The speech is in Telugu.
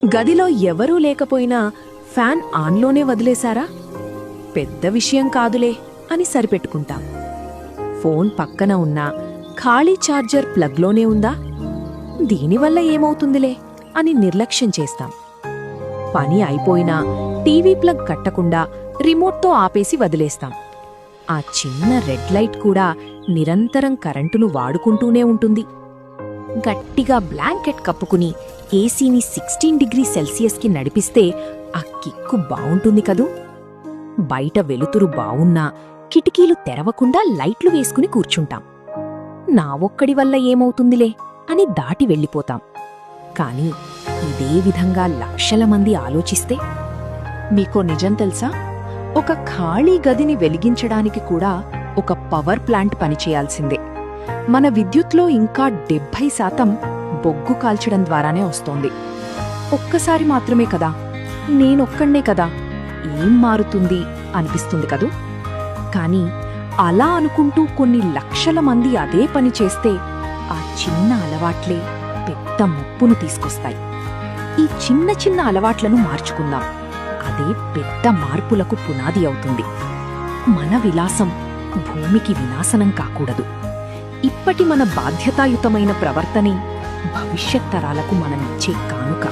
గదిలో ఎవరూ లేకపోయినా ఫ్యాన్ ఆన్లోనే వదిలేశారా? పెద్ద విషయం కాదులే అని సరిపెట్టుకుంటాం. ఫోన్ పక్కన ఉన్నా ఖాళీ ఛార్జర్ ప్లగ్లోనే ఉందా? దీనివల్ల ఏమవుతుందిలే అని నిర్లక్ష్యం చేస్తాం. పని అయిపోయినా టీవీ ప్లగ్ కట్టకుండా రిమోట్తో ఆపేసి వదిలేస్తాం. ఆ చిన్న రెడ్ లైట్ కూడా నిరంతరం కరెంటును వాడుకుంటూనే ఉంటుంది. గట్టిగా బ్లాంకెట్ కప్పుకుని ఏసీని 16 °C నడిపిస్తే ఆ కిక్కు బావుంటుంది కదూ. బయట వెలుతురు బావున్నా కిటికీలు తెరవకుండా లైట్లు వేసుకుని కూర్చుంటాం. నా ఒక్కడి వల్ల ఏమవుతుందిలే అని దాటి వెళ్ళిపోతాం. కాని ఇదే విధంగా లక్షల మంది ఆలోచిస్తే? మీకో నిజం తెలుసా? ఒక ఖాళీ గదిని వెలిగించడానికి కూడా ఒక పవర్ ప్లాంట్ పనిచేయాల్సిందే. మన విద్యుత్లో ఇంకా 70% బొగ్గు కాల్చడం ద్వారానే వస్తోంది. ఒక్కసారి మాత్రమే కదా, నేనొక్కడే కదా, ఏం మారుతుంది అనిపిస్తుంది కదూ. కాని అలా అనుకుంటూ కొన్ని లక్షల మంది అదే పని చేస్తే ఆ చిన్న అలవాట్లే పెద్ద ముప్పును తీసుకొస్తాయి. ఈ చిన్న చిన్న అలవాట్లను మార్చుకుందాం. అదే పెద్ద మార్పులకు పునాది అవుతుంది. మన విలాసం భూమికి వినాశనం కాకూడదు. ఇప్పటి మన బాధ్యతాయుతమైన ప్రవర్తనే భవిష్యత్ తరాలకు మనమిచ్చే కానుక.